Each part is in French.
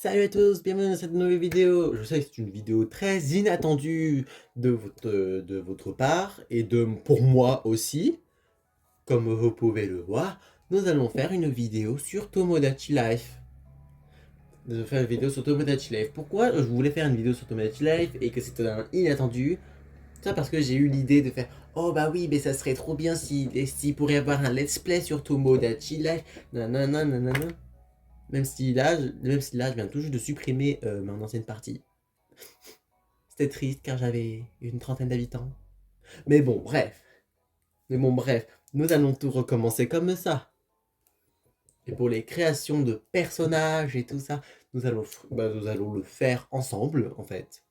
Salut à tous, bienvenue dans cette nouvelle vidéo. Je sais que c'est une vidéo très inattendue de votre part et pour moi aussi. Comme vous pouvez le voir, nous allons faire une vidéo sur Tomodachi Life. Pourquoi je voulais faire une vidéo sur Tomodachi Life et que c'était inattendu? Ça parce que j'ai eu l'idée de faire oh bah oui, mais ça serait trop bien s'il pourrait y avoir un let's play sur Tomodachi Life. Nanana, nanana. Même si là, je viens tout juste de supprimer mon ancienne partie. C'était triste car j'avais une trentaine d'habitants. Mais bon, bref. Nous allons tout recommencer comme ça. Et pour les créations de personnages et tout ça, nous allons le faire ensemble, en fait.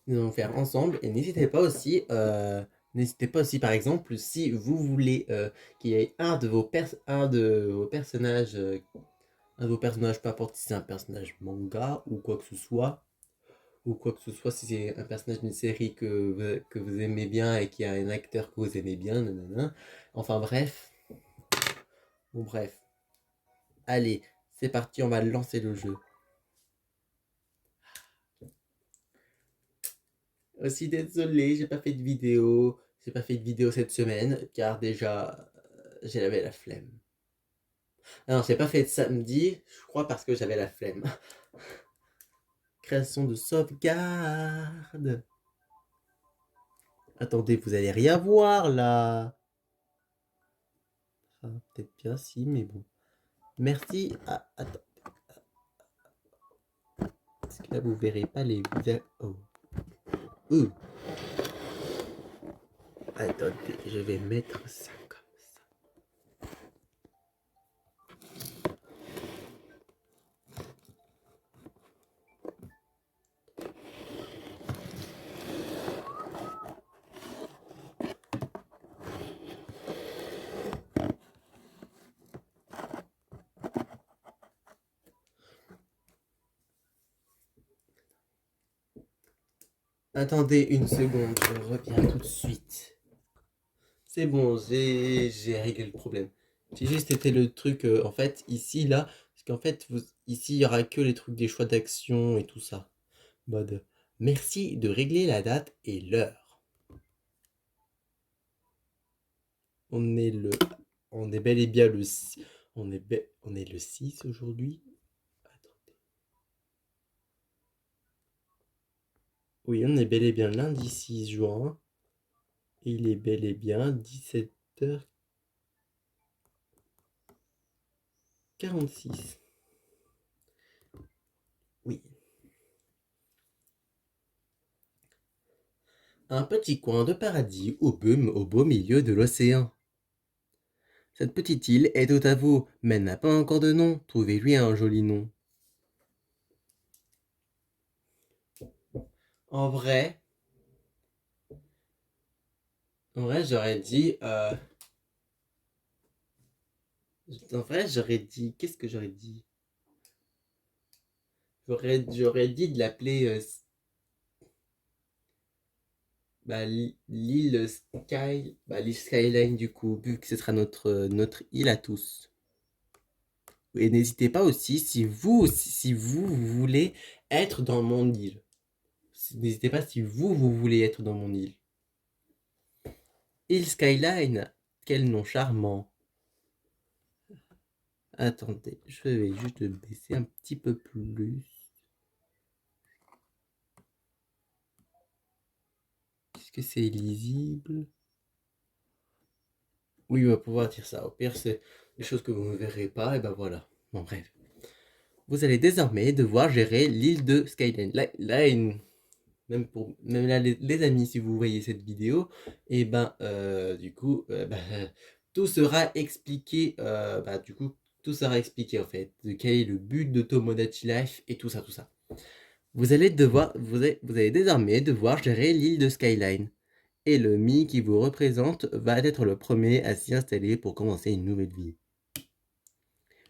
Nous allons le faire ensemble et n'hésitez pas aussi, par exemple, si vous voulez qu'il y ait un de vos personnages, peu importe si c'est un personnage manga ou quoi que ce soit, si c'est un personnage d'une série que vous aimez bien et qui a un acteur que vous aimez bien, nanana. Enfin bref. Bon bref. Allez, c'est parti, on va lancer le jeu. Aussi désolé, j'ai pas fait de vidéo. J'ai pas fait de vidéo cette semaine, car déjà, j'avais la flemme. Ah non, j'ai pas fait de samedi, je crois parce que j'avais la flemme. Création de sauvegarde. Attendez, vous allez rien voir là. Ah, peut-être bien si, mais bon. Merci. Ah, attends. Parce que là, vous verrez pas les visages. Oh. Attendez, je vais mettre ça comme ça. Attendez une seconde, je reviens tout de suite. C'est bon, j'ai réglé le problème. J'ai juste été le truc, en fait, ici, là, parce qu'en fait, ici, il y aura que les trucs des choix d'action et tout ça. Mode, merci de régler la date et l'heure. On est le, on est bel et bien le, on est le 6 aujourd'hui. Attendez. Oui, on est bel et bien lundi 6 juin. Il est bel et bien 17h46. Oui. Un petit coin de paradis au beau milieu de l'océan. Cette petite île est tout à vous, mais elle n'a pas encore de nom. Trouvez-lui un joli nom. En vrai, j'aurais dit. Qu'est-ce que j'aurais dit? J'aurais dit de l'appeler l'île Skyline du coup, vu que ce sera notre île à tous. Et n'hésitez pas aussi, si vous voulez être dans mon île. N'hésitez pas si vous voulez être dans mon île. Île Skyline, quel nom charmant. Attendez, je vais juste le baisser un petit peu plus. Est-ce que c'est lisible? Oui, on va pouvoir dire ça. Au pire, c'est des choses que vous ne verrez pas, et ben voilà. Bon, bref. Vous allez désormais devoir gérer l'île de Skyline. Même là, les amis, si vous voyez cette vidéo, et ben, du coup, tout sera expliqué. Du coup, tout sera expliqué en fait. De quel est le but de Tomodachi Life et tout ça, tout ça. Vous allez désormais devoir gérer l'île de Skyline. Et le Mi qui vous représente va être le premier à s'y installer pour commencer une nouvelle vie.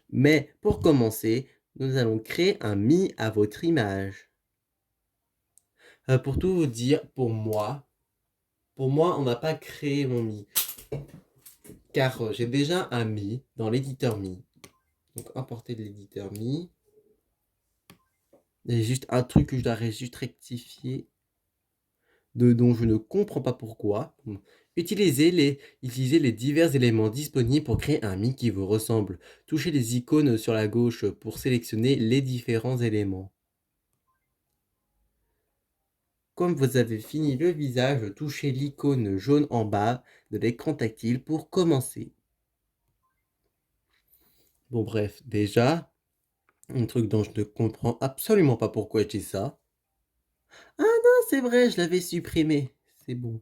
Mais pour commencer, nous allons créer un Mi à votre image. Pour tout vous dire, pour moi, on n'a pas créé mon Mi. Car j'ai déjà un Mi dans l'éditeur Mi. Donc importer de l'éditeur Mi. Il y a juste un truc que je dois juste rectifier, dont je ne comprends pas pourquoi. Utilisez les divers éléments disponibles pour créer un mi qui vous ressemble. Touchez les icônes sur la gauche pour sélectionner les différents éléments. Comme vous avez fini le visage, touchez l'icône jaune en bas de l'écran tactile pour commencer. Bon bref, déjà, un truc dont je ne comprends absolument pas pourquoi je dis ça. Ah non, c'est vrai, je l'avais supprimé. C'est bon.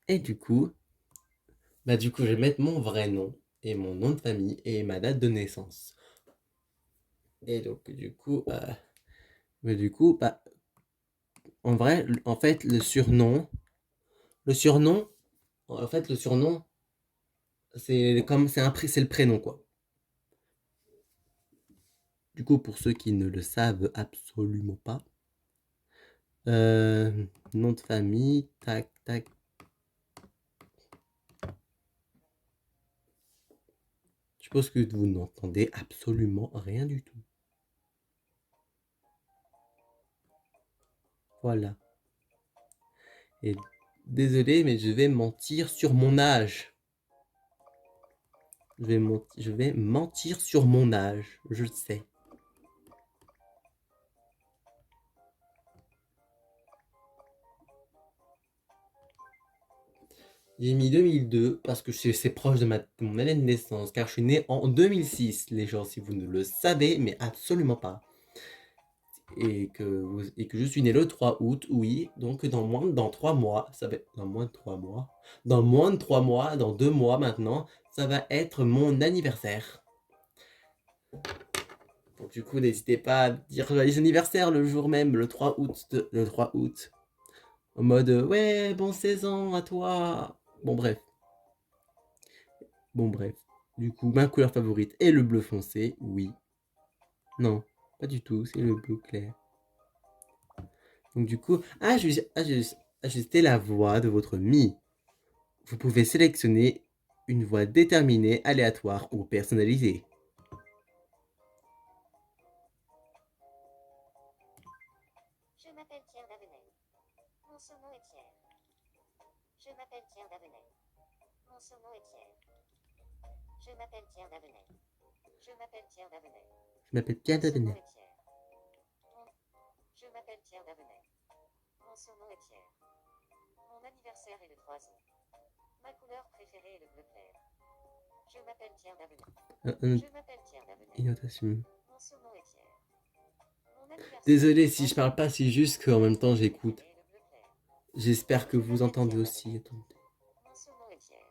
Et du coup, je vais mettre mon vrai nom et mon nom de famille et ma date de naissance. Et donc, en vrai, en fait, le surnom, c'est comme, c'est le prénom, quoi. Du coup, pour ceux qui ne le savent absolument pas, nom de famille, tac, tac. Je suppose que vous n'entendez absolument rien du tout. Voilà. Et désolé, mais je vais mentir sur mon âge. Je vais mentir sur mon âge, je le sais. J'ai mis 2002 parce que c'est proche de mon année de naissance, car je suis né en 2006, les gens, si vous ne le savez, mais absolument pas. Et que je suis né le 3 août, oui, donc dans 3 mois, dans moins de 3 mois, dans 2 mois maintenant, ça va être mon anniversaire. Donc du coup, n'hésitez pas à dire joyeux anniversaire le jour même, le 3 août. En mode, ouais, bon 16 ans à toi. Bon bref. Du coup, ma couleur favorite est le bleu foncé, oui. Non, pas du tout, c'est le bleu clair. Donc du coup, ajustez la voix de votre mi. Vous pouvez sélectionner une voix déterminée, aléatoire ou personnalisée. Je m'appelle Pierre Davenel. Mon surnom est Pierre. Je m'appelle Pierre Davenel. Mon surnom est Pierre. Je m'appelle Pierre Davenel. Je m'appelle Pierre Davenel. Je m'appelle Pierre Mon surnom Davenel. est Pierre. Je m'appelle Pierre Davenel. Mon surnom est Pierre. Mon anniversaire est le 3 août. Ma couleur préférée est le bleu clair. Je m'appelle Pierre Davenel. Je m'appelle Pierre Davenel. Mon surnom est Pierre. Mon anniversaire Désolé si je parle pas, c'est juste qu'en même temps j'écoute. J'espère que vous entendez aussi. Attendez. Mon surnom est Pierre.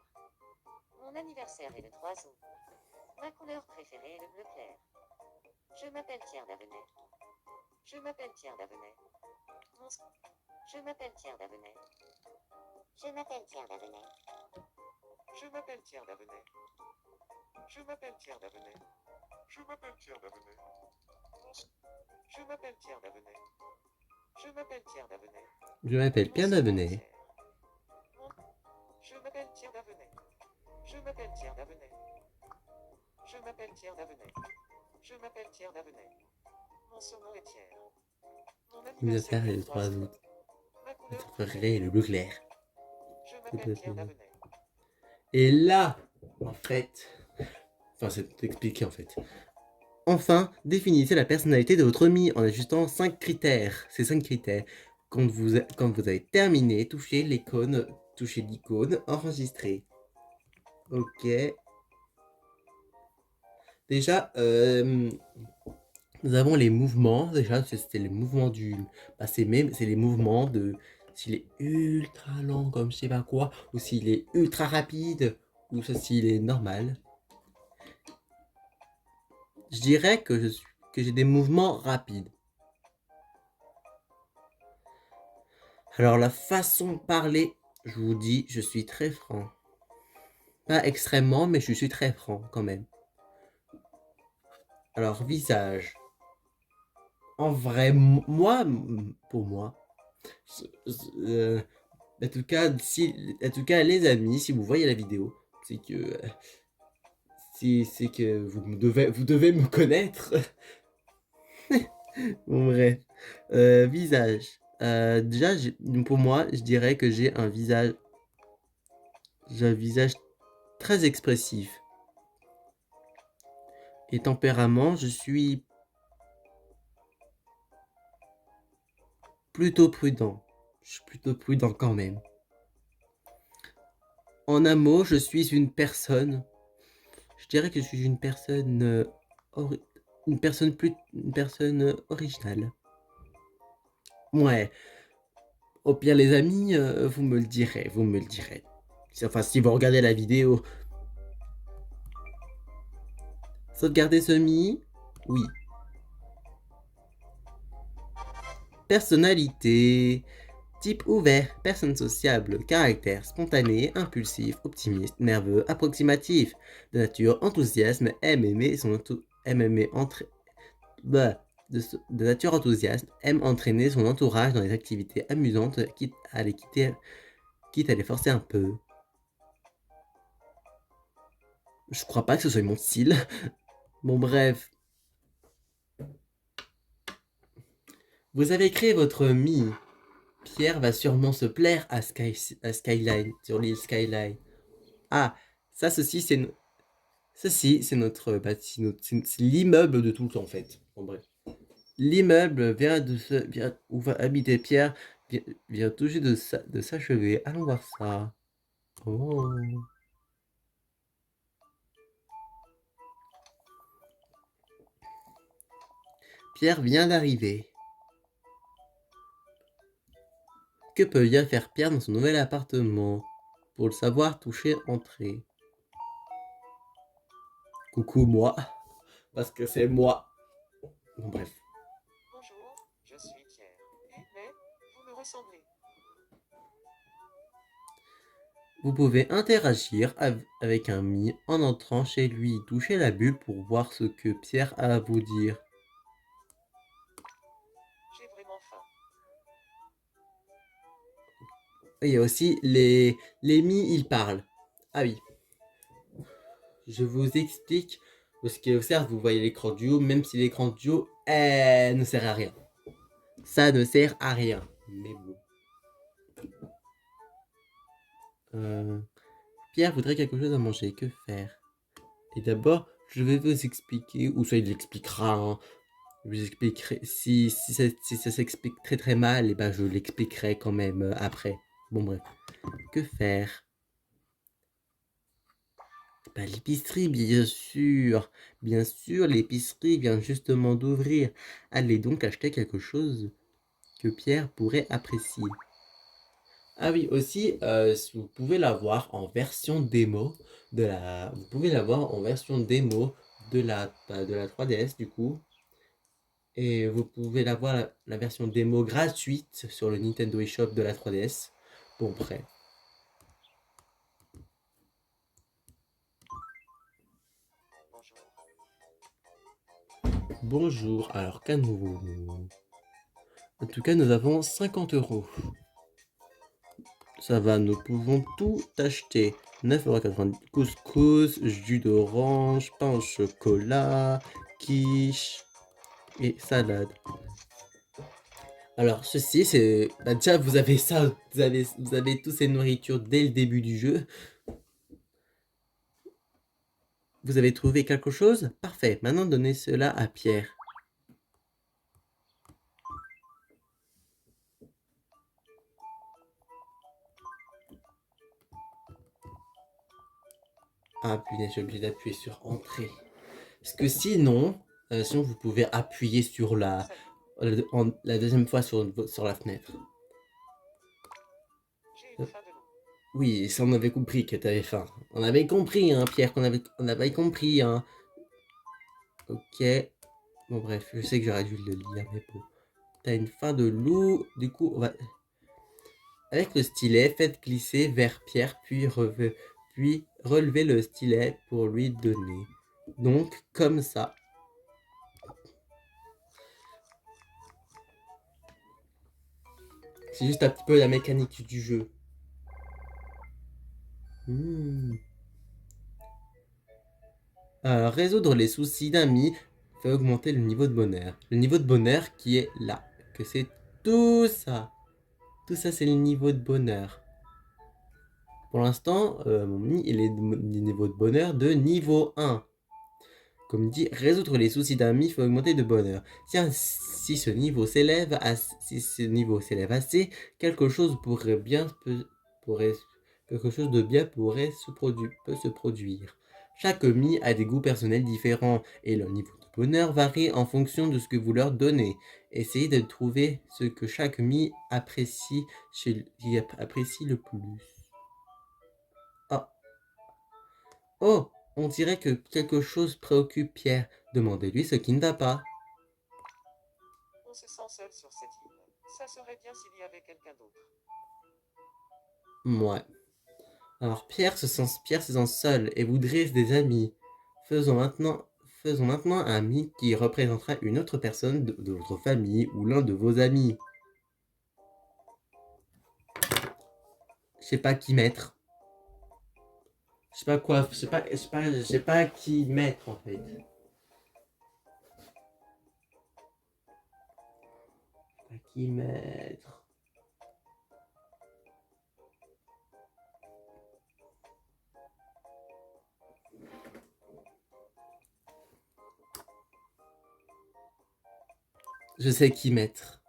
Mon anniversaire est le 3 août. Ma couleur préférée est le bleu clair. Je m'appelle Pierre Davenel. Je m'appelle Pierre Davenel. Je m'appelle Pierre Davenel. Je m'appelle Pierre Davenel. Je m'appelle Pierre Davenel. Je m'appelle Pierre Davenel. Je m'appelle Pierre Davenel. Je m'appelle Pierre Davenel. Je m'appelle Pierre Davenel. Je m'appelle Pierre Davenel. Je m'appelle Pierre Davenel. Je m'appelle Pierre Davenel. Je m'appelle Pierre Davenel. Je m'appelle Pierre Davenel. Mon surnom est Pierre. Mon Anniversaire est le 3 août. Votre préféré est le bleu clair. Je m'appelle Pierre Davenel. Et là, en fait, c'est expliqué en fait. Enfin, définissez la personnalité de votre mi en ajustant 5 critères. Ces 5 critères. Quand vous avez terminé, touchez l'icône enregistrer. Ok. Déjà, nous avons les mouvements. Déjà, c'est les mouvements c'est les mouvements de s'il est ultra lent comme je sais pas quoi, ou s'il est ultra rapide, ou s'il est normal. Je dirais que j'ai des mouvements rapides. Alors la façon de parler, je vous dis, je suis très franc. Pas extrêmement, mais je suis très franc quand même. Alors visage. En vrai, pour moi, en tout cas, les amis, si vous voyez la vidéo, c'est que c'est que vous devez me connaître. Bon, bref. Visage. Déjà, pour moi, je dirais que j'ai un visage très expressif. Et tempérament, je suis plutôt prudent. Je suis plutôt prudent quand même. En un mot, je suis une personne. Je dirais que je suis une personne une personne originale. Ouais. Au pire, les amis, vous me le direz, vous me le direz. Enfin, si vous regardez la vidéo. Sauvegarder semi. Oui. Personnalité. Type ouvert, personne sociable, caractère spontané, impulsif, optimiste, nerveux, approximatif, de nature enthousiasme, aime aimer de nature enthousiaste, aime entraîner son entourage dans les activités amusantes, quitte à les forcer un peu. Je crois pas que ce soit mon style. Bon, bref. Vous avez créé votre Mi. Pierre va sûrement se plaire à Skyline, sur l'île Skyline. Ah, ceci, c'est notre bâtiment, c'est l'immeuble de tout le temps, en fait. Bon, bref. L'immeuble où va habiter Pierre vient tout juste de s'achever. Allons voir ça. Oh. Pierre vient d'arriver. Que peut bien faire Pierre dans son nouvel appartement? Pour le savoir, toucher entrée. Coucou moi, parce que c'est moi. Bon, bref. Bonjour, je suis Pierre. Mais, vous me ressemblez. Vous pouvez interagir avec un Mi en entrant chez lui. Touchez la bulle pour voir ce que Pierre a à vous dire. J'ai vraiment faim. Il y a aussi les Mi, ils parlent. Ah oui. Je vous explique. Parce que certes, vous voyez l'écran du haut, même si l'écran du haut ne sert à rien. Ça ne sert à rien. Mais bon. Pierre voudrait quelque chose à manger. Que faire? Et d'abord, je vais vous expliquer, ou ça il l'expliquera. Hein. Je vous expliquerai. Si ça s'explique très très mal, et ben je l'expliquerai quand même après. Bon bref. Que faire? Bah, l'épicerie, bien sûr. Bien sûr, l'épicerie vient justement d'ouvrir. Allez donc acheter quelque chose que Pierre pourrait apprécier. Ah oui, aussi, vous pouvez l'avoir en version démo vous pouvez l'avoir en version démo de la 3DS du coup. Et vous pouvez l'avoir la version démo gratuite sur le Nintendo eShop de la 3DS. Bon, bref. Bonjour. Bonjour, alors qu'avons-nous? En tout cas, nous avons 50 €. Ça va, nous pouvons tout acheter. 9,90 € couscous, jus d'orange, pain au chocolat, quiche et salade. Alors, ceci, c'est... Bah, déjà, vous avez ça, vous avez toutes ces nourritures dès le début du jeu. Vous avez trouvé quelque chose? Parfait, maintenant donnez cela à Pierre. Ah, punaise, j'ai oublié d'appuyer sur entrée. Parce que sinon vous pouvez appuyer sur la deuxième fois sur la fenêtre. J'ai une faim de loup. Oui, ça on avait compris que t'avais faim. On avait compris, hein, Pierre, on avait compris, hein. Ok. Bon, bref, je sais que j'aurais dû le lire, mais bon. T'as une faim de loup, du coup, on va... Avec le stylet, faites glisser vers Pierre, puis relevez le stylet pour lui donner. Donc, comme ça. C'est juste un petit peu la mécanique du jeu. Résoudre les soucis d'un mi fait augmenter le niveau de bonheur. Le niveau de bonheur qui est là. Que c'est tout ça. Tout ça, c'est le niveau de bonheur. Pour l'instant, mon mi, il est du niveau de bonheur de niveau 1. Comme dit, résoudre les soucis d'un mi fait augmenter de bonheur. Si ce niveau s'élève assez, quelque chose de bien peut se produire. Chaque mi a des goûts personnels différents et leur niveau de bonheur varie en fonction de ce que vous leur donnez. Essayez de trouver ce que chaque mi apprécie le plus. Oh, on dirait que quelque chose préoccupe Pierre. Demandez-lui ce qui ne va pas. On se sent seul sur cette île. Ça serait bien s'il y avait quelqu'un d'autre. Ouais. Alors Pierre se sent seul et voudrait des amis. Faisons maintenant un ami qui représentera une autre personne de votre famille ou l'un de vos amis. Je sais pas qui mettre. Je sais pas qui mettre en fait. Je sais pas qui mettre. Je sais qui mettre.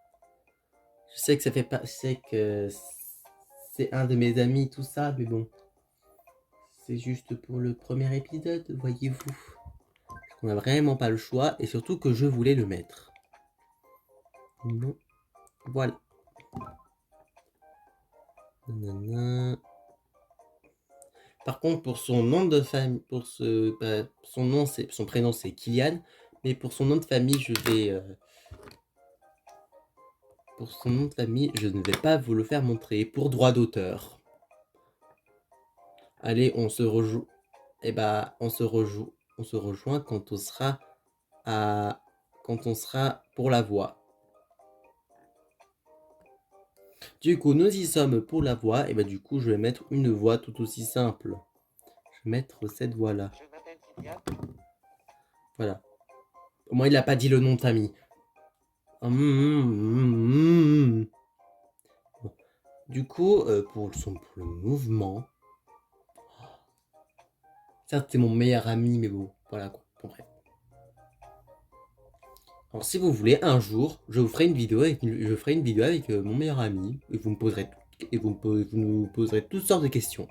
Je sais que ça fait pas. Je sais que c'est un de mes amis, tout ça, mais bon. C'est juste pour le premier épisode, voyez-vous. On n'a vraiment pas le choix, et surtout que je voulais le mettre. Non. Voilà. Nanana. Par contre, pour son nom de famille, son prénom c'est Kylian, mais pour son nom de famille, je ne vais pas vous le faire montrer pour droit d'auteur. Allez, on se rejoint. On se rejoint quand on sera pour la voix. Du coup, nous y sommes pour la voix, et du coup, je vais mettre une voix tout aussi simple. Je vais mettre cette voix-là. Je m'appelle Kylian. Voilà. Au moins, il n'a pas dit le nom de famille. Bon. Du coup, pour le mouvement... Certes, c'est mon meilleur ami, mais bon, voilà quoi. Bon, bref. Alors, si vous voulez, un jour, je ferai une vidéo avec mon meilleur ami, et vous nous poserez toutes sortes de questions.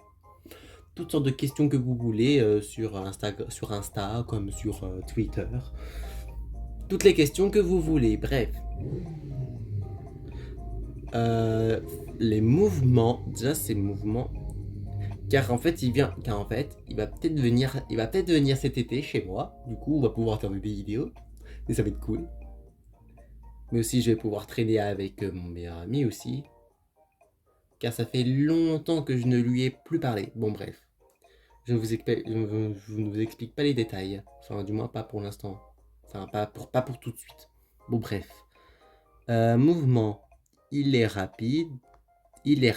Toutes sortes de questions que vous voulez sur Insta, comme sur Twitter. Toutes les questions que vous voulez, bref. Les mouvements, déjà ces mouvements, car en fait il va peut-être venir cet été chez moi. Du coup, on va pouvoir faire des vidéos, et ça va être cool. Mais aussi, je vais pouvoir traîner avec mon meilleur ami aussi, car ça fait longtemps que je ne lui ai plus parlé. Bon, bref. Je ne vous explique pas les détails. Enfin, du moins pas pour l'instant. Enfin, pas pour tout de suite. Bon, bref. Mouvement. Il est rapide. Il est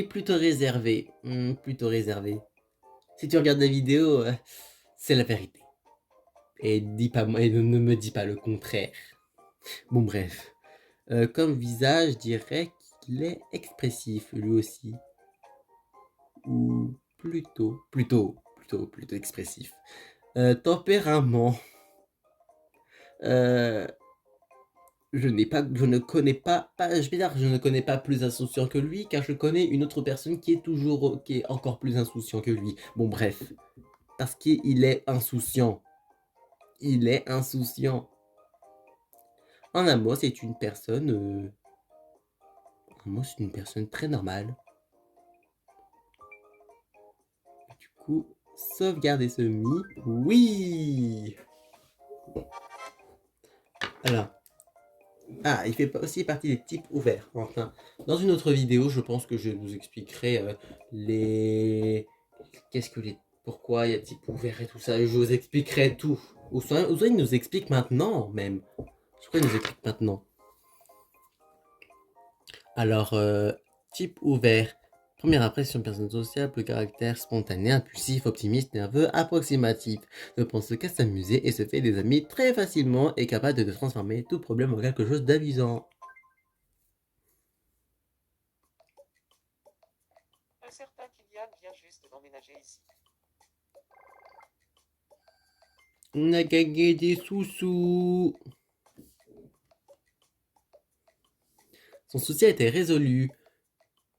plutôt réservé. Si tu regardes la vidéo, c'est la vérité. Et ne me dis pas le contraire. Bon, bref. Comme visage, je dirais qu'il est expressif, lui aussi. Ou plutôt expressif. Tempérament. Je ne connais pas plus insouciant que lui, car je connais une autre personne qui est encore plus insouciant que lui. Bon, bref. Parce qu'il est insouciant. En un mot, c'est une personne très normale. Du coup, sauvegarder ce mi. Oui. Alors. Ah, il fait aussi partie des types ouverts. Enfin, dans une autre vidéo, je pense que je vous expliquerai pourquoi il y a type ouvert et tout ça. Et je vous expliquerai tout. Ou soit il nous explique maintenant, même. Je crois qu'il nous explique maintenant. Alors, type ouvert Première impression, personne sociable, caractère spontané, impulsif, optimiste, nerveux, approximatif. Ne pense qu'à s'amuser et se fait des amis très facilement et capable de transformer tout problème en quelque chose d'amusant. Un certain Kylian vient juste d'emménager ici. On a gagné des sous-sous. Son souci a été résolu,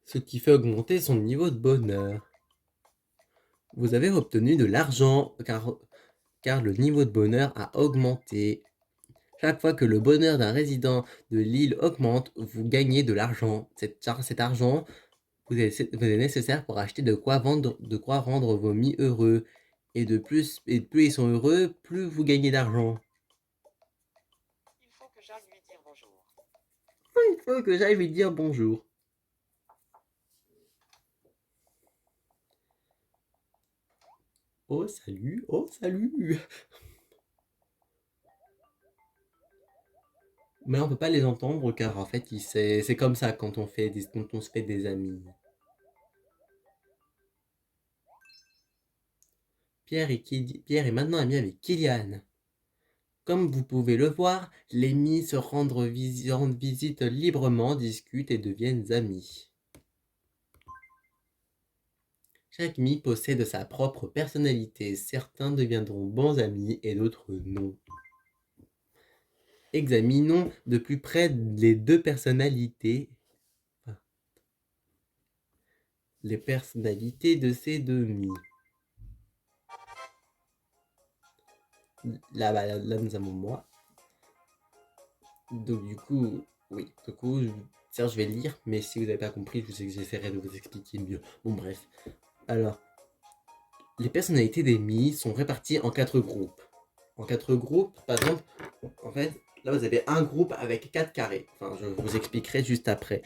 ce qui fait augmenter son niveau de bonheur. Vous avez obtenu de l'argent car le niveau de bonheur a augmenté. Chaque fois que le bonheur d'un résident de l'île augmente, vous gagnez de l'argent. Cet argent vous est nécessaire pour acheter de quoi rendre vos mis heureux. Et plus ils sont heureux, plus vous gagnez d'argent. Il faut que j'aille lui dire bonjour. Il faut que j'aille lui dire bonjour. Oh salut, oh salut. Mais on peut pas les entendre car en fait c'est comme ça quand on se fait des amis. Pierre est maintenant ami avec Kylian. Comme vous pouvez le voir, les mis se rendent visite librement, discutent et deviennent amis. Chaque mi possède sa propre personnalité. Certains deviendront bons amis et d'autres non. Examinons de plus près les deux personnalités. Les personnalités de ces deux mi. Là, nous avons moi. Donc du coup, oui. Du coup, je vais lire, mais si vous n'avez pas compris, j'essaierai de vous expliquer mieux. Bon, bref. Alors, les personnalités des mi sont réparties en 4 groupes. En 4 groupes, par exemple, en fait, là vous avez un groupe avec 4 carrés. Enfin, je vous expliquerai juste après.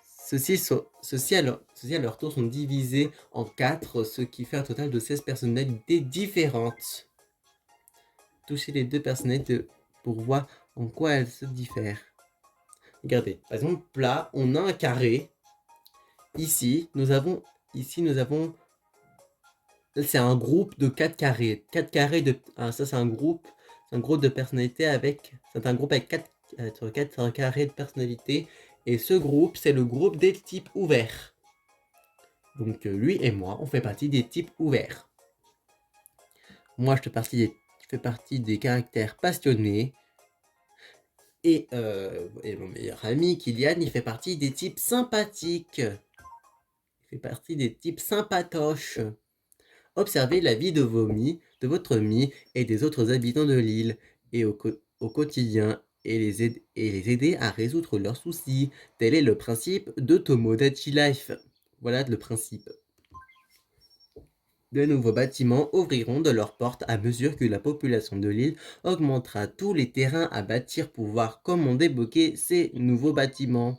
Ceux-ci à leur tour sont divisés en 4, ce qui fait un total de 16 personnalités différentes. Touchez les deux personnalités pour voir en quoi elles se diffèrent. Regardez, par exemple, là, on a un carré. Ici, nous avons c'est un groupe de 4 carrés. 4 carrés de. Ça, c'est un groupe. C'est un groupe de personnalités avec. C'est un groupe avec 4 carrés de personnalité. Et ce groupe, c'est le groupe des types ouverts. Donc, lui et moi, on fait partie des types ouverts. Moi, je fais partie des caractères passionnés. Et mon meilleur ami, Kylian, il fait partie des types sympathiques. Il fait partie des types sympatoches. Observez la vie de votre mie et des autres habitants de l'île et au quotidien et les aider à résoudre leurs soucis. Tel est le principe de Tomodachi Life. Voilà le principe. De nouveaux bâtiments ouvriront de leurs portes à mesure que la population de l'île augmentera. Tous les terrains à bâtir pour voir comment débloquer ces nouveaux bâtiments.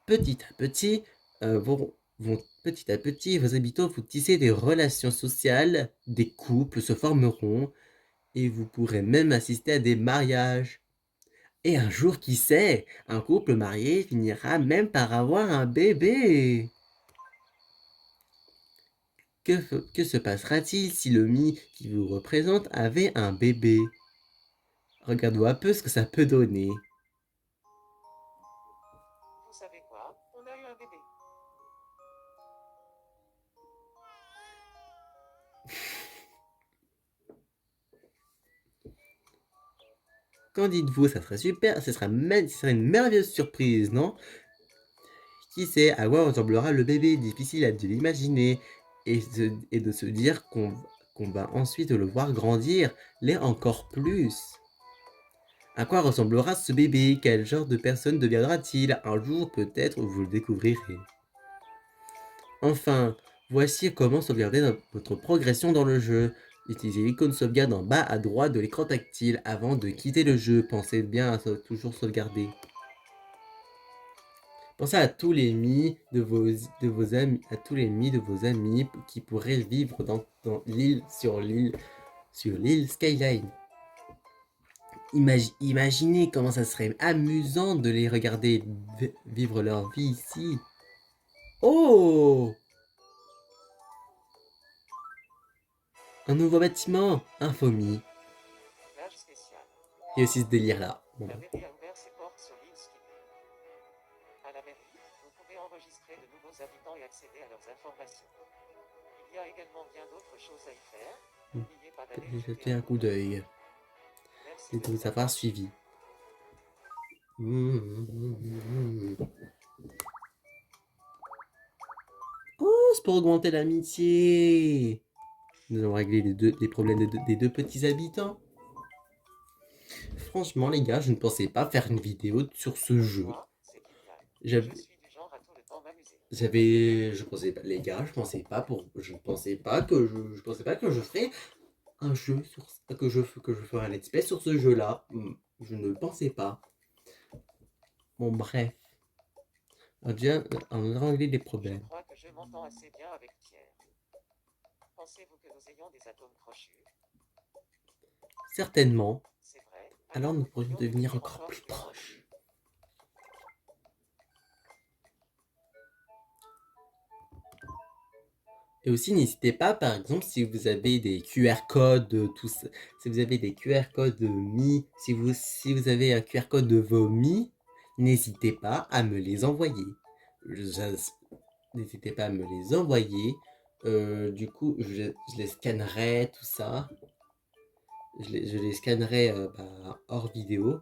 Petit à petit, vos habitants vont tisser des relations sociales, des couples se formeront, et vous pourrez même assister à des mariages. Et un jour, qui sait, un couple marié finira même par avoir un bébé. Que se passera-t-il si le mi qui vous représente avait un bébé? Regardons un peu ce que ça peut donner. Vous savez quoi? On a eu un bébé. Qu'en dites-vous? Ça serait super, ce serait une merveilleuse surprise, non? Qui sait à quoi ressemblera le bébé? Difficile de l'imaginer et de se dire qu'on va ensuite le voir grandir, l'est encore plus. À quoi ressemblera ce bébé? Quel genre de personne deviendra-t-il? Un jour, peut-être, vous le découvrirez. Enfin, voici comment sauvegarder votre progression dans le jeu. Utilisez l'icône sauvegarde en bas à droite de l'écran tactile avant de quitter le jeu. Pensez bien à toujours sauvegarder. Pensez à tous les mis de vos amis, qui pourraient vivre dans l'île sur l'île Skyline. Imaginez comment ça serait amusant de les regarder vivre leur vie ici. Oh! Un nouveau bâtiment, Infomie. L'âge spécial. Il y a aussi ce délire-là. Bon, La bah. mairie a ouvert ses portes sur l'île Skibby. À la mairie, vous pouvez enregistrer de nouveaux habitants et accéder à leurs informations. Il y a également bien d'autres choses à y faire. N'oubliez pas d'aller J'ai y jeté un coup d'œil. Merci Et de de vous avoir suivi. Oh, c'est pour augmenter l'amitié. Nous allons régler les problèmes des deux petits habitants. Franchement, les gars, je ne pensais pas faire une vidéo sur ce jeu. Moi, c'est Kylian. J'avais, Je suis du genre à tout le temps m'amuser. je pensais pas, les gars, je pensais pas je pensais pas que je ferais un jeu sur, que je ferais un let's play sur ce jeu-là. Je ne le pensais pas. Bon, bref. Déjà, on a réglé les Je problèmes. crois que je m'entends assez bien avec Pierre. Pensez-vous que nous ayons des atomes crochus? Certainement. C'est vrai. Alors nous pourrions devenir encore plus proches. Et aussi, n'hésitez pas, par exemple, si vous avez des QR codes, si vous avez des QR codes de si vous avez un QR code de vos n'hésitez pas à me les envoyer. N'hésitez pas à me les envoyer. Du coup, je les scannerai, tout ça. Je les scannerai hors vidéo.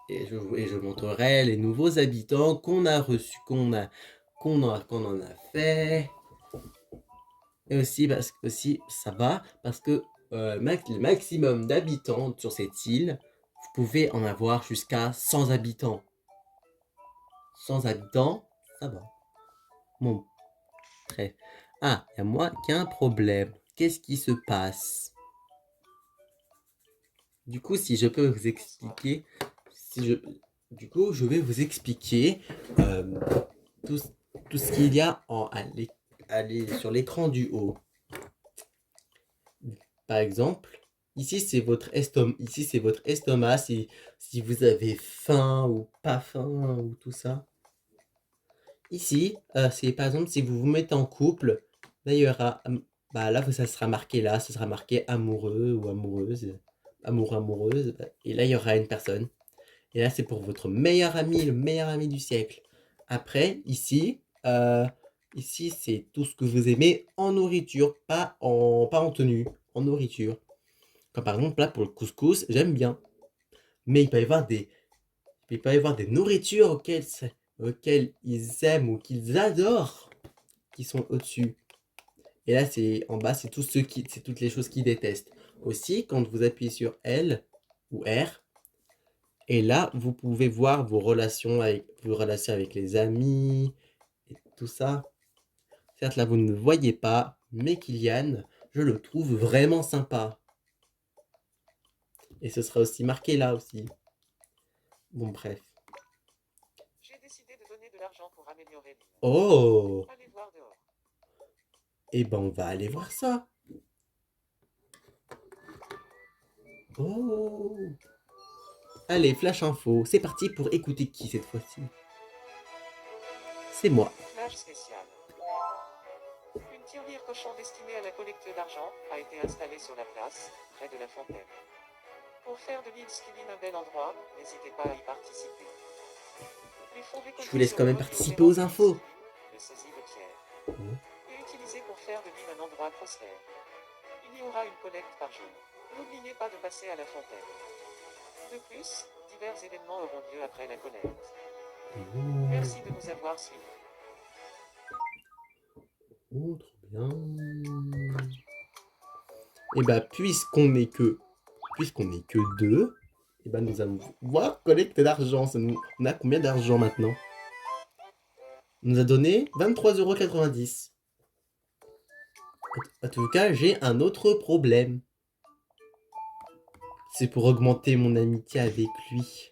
Et je montrerai les nouveaux habitants qu'on a reçus, qu'on en a fait. Et aussi, ça va, parce que le maximum d'habitants sur cette île, vous pouvez en avoir jusqu'à 100 habitants. 100 habitants, ça va. Bon, bref. Ah, il y a moi qui a un problème. Qu'est-ce qui se passe? Du coup, si je peux vous expliquer, du coup, je vais vous expliquer tout, tout ce qu'il y a sur l'écran du haut. Par exemple, ici c'est votre estomac, si vous avez faim ou pas faim ou tout ça. Ici, c'est par exemple si vous vous mettez en couple, d'ailleurs, là ça sera marqué là, ça sera marqué amoureux ou amoureuse, amoureux, amoureuse, et là il y aura une personne. Et là c'est pour votre meilleur ami, le meilleur ami du siècle. Après, ici c'est tout ce que vous aimez en nourriture, pas en tenue, en nourriture. Comme par exemple, là, pour le couscous, j'aime bien. Mais il peut y avoir des nourritures auxquelles ils aiment ou qu'ils adorent, qui sont au-dessus. Et là, en bas, c'est c'est toutes les choses qu'ils détestent. Aussi, quand vous appuyez sur L ou R, et là, vous pouvez voir vos relations avec les amis et tout ça. Certes, là, vous ne le voyez pas, mais Kylian, je le trouve vraiment sympa. Et ce sera aussi marqué là aussi. Bon, bref. J'ai décidé de donner de l'argent pour améliorer l'île. Oh! Allez voir dehors. Eh ben, on va aller voir ça. Oh! Allez, flash info. C'est parti pour écouter qui cette fois-ci? C'est moi. Flash spécial. Une tirelire cochon destinée à la collecte d'argent a été installée sur la place, près de la fontaine. Pour faire de l'île Skibin un bel endroit, n'hésitez pas à y participer. Les fonds Je vous récoltés laisse sur quand le même lot du participer opéra aux de l'île infos. Skibin, le sosie de Pierre, Oh. est utilisé pour faire de l'île un endroit prospère. Il y aura une collecte par jour. N'oubliez pas de passer à la fontaine. De plus, divers événements auront lieu après la collecte. Merci de nous avoir suivis. Oh, trop bien. Et bah, puisqu'on est que deux, et bah, nous allons voir collecter d'argent. On a combien d'argent maintenant? On nous a donné 23,90 €. En tout cas, j'ai un autre problème. C'est pour augmenter mon amitié avec lui.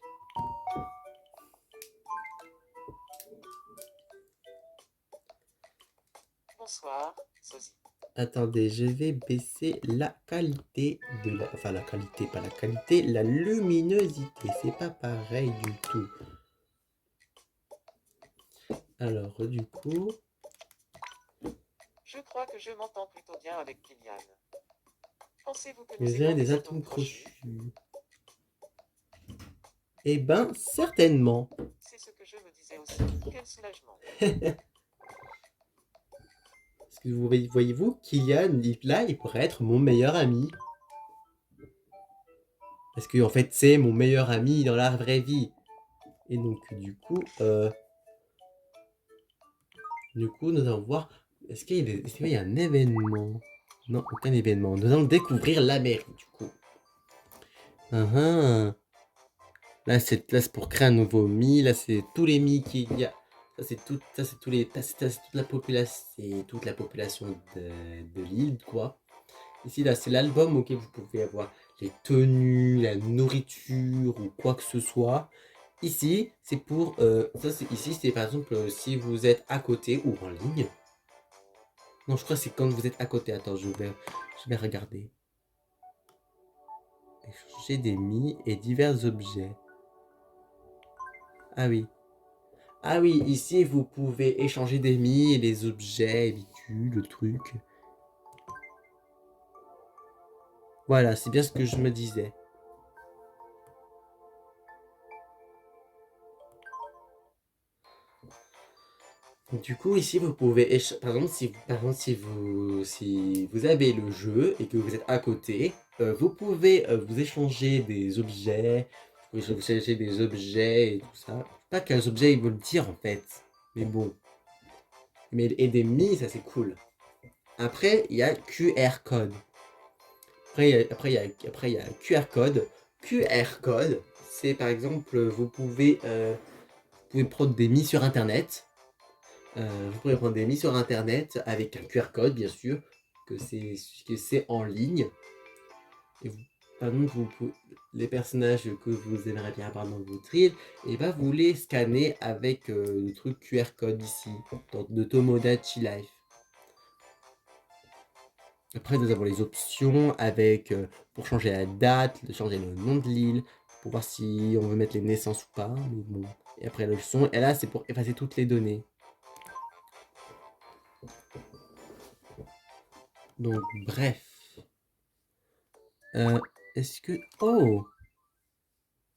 Bonsoir, sosie. Attendez, je vais baisser la qualité de la... Enfin, la qualité, pas la qualité, la luminosité. C'est pas pareil du tout. Alors, du coup, Je crois que je m'entends plutôt bien avec Kylian. Pensez-vous que nous vous ayons avez des des atomes atomes crochus? crochus. Eh ben, certainement. C'est ce que je me disais aussi. Quel soulagement. Parce que voyez-vous, Kylian, là, il pourrait être mon meilleur ami. Parce que, en fait, c'est mon meilleur ami dans la vraie vie. Et donc, du coup, nous allons voir. Est-ce qu'il y a un événement? Non, aucun événement. Nous allons découvrir la mairie, du coup. Uhum. Là, c'est pour créer un nouveau Mi. Là, c'est tous les Mi qu'il y a. Ça, c'est tous les, ça, c'est toute la population de l'île, quoi. Ici, là, c'est l'album auquel vous pouvez avoir les tenues, la nourriture ou quoi que ce soit. Ici, c'est pour... ici, c'est par exemple si vous êtes à côté ou en ligne. Non, je crois que c'est quand vous êtes à côté. Attends, je vais regarder. Échanger des mi et divers objets. Ah oui. Ah oui, ici, vous pouvez échanger des mi et les objets, le truc. Voilà, c'est bien ce que je me disais. Du coup, ici, vous pouvez, par exemple, si vous avez le jeu et que vous êtes à côté, vous pouvez vous échanger des objets, vous pouvez vous échanger des objets et tout ça. Pas qu'un objet, il veut le dire en fait, mais bon. Mais et des mi, ça c'est cool. Après, il y a QR code. Après, il y a QR code. QR code, c'est par exemple, vous pouvez prendre des mi sur Internet. Vous pourrez prendre des mis sur internet avec un QR code, bien sûr, que c'est en ligne. Et vous, par exemple, les personnages que vous aimeriez bien avoir dans votre île, et bah vous les scannez avec le truc QR code ici, de Tomodachi Life. Après, nous avons les options avec pour changer la date, de changer le nom de l'île, pour voir si on veut mettre les naissances ou pas. Mais bon. Et après le son, et là c'est pour effacer toutes les données. Donc bref. Est-ce que... Oh!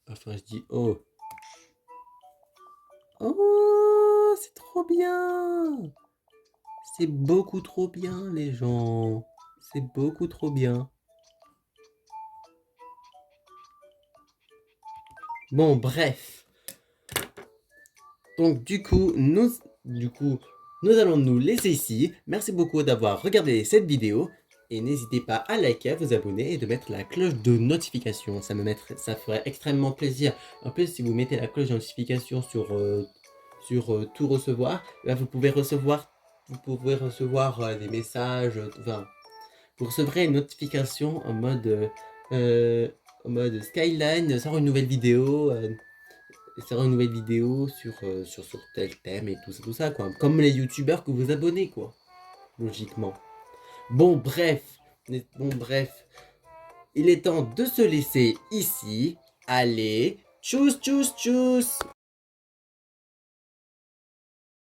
Enfin, je dis oh. Oh! C'est trop bien! C'est beaucoup trop bien, les gens. C'est beaucoup trop bien. Bon, bref. Donc, nous allons nous laisser ici. Merci beaucoup d'avoir regardé cette vidéo. Et n'hésitez pas à liker, à vous abonner et de mettre la cloche de notification. Ça ferait extrêmement plaisir. En plus, si vous mettez la cloche de notification sur tout recevoir, là, vous pouvez recevoir des messages. Enfin, vous recevrez une notification en mode Skyline sort une nouvelle vidéo. Sur tel thème et tout ça, quoi. Comme les youtubeurs que vous abonnez, quoi. Logiquement. Bon, bref. Il est temps de se laisser ici. Allez, tchuss, tchuss, tchuss.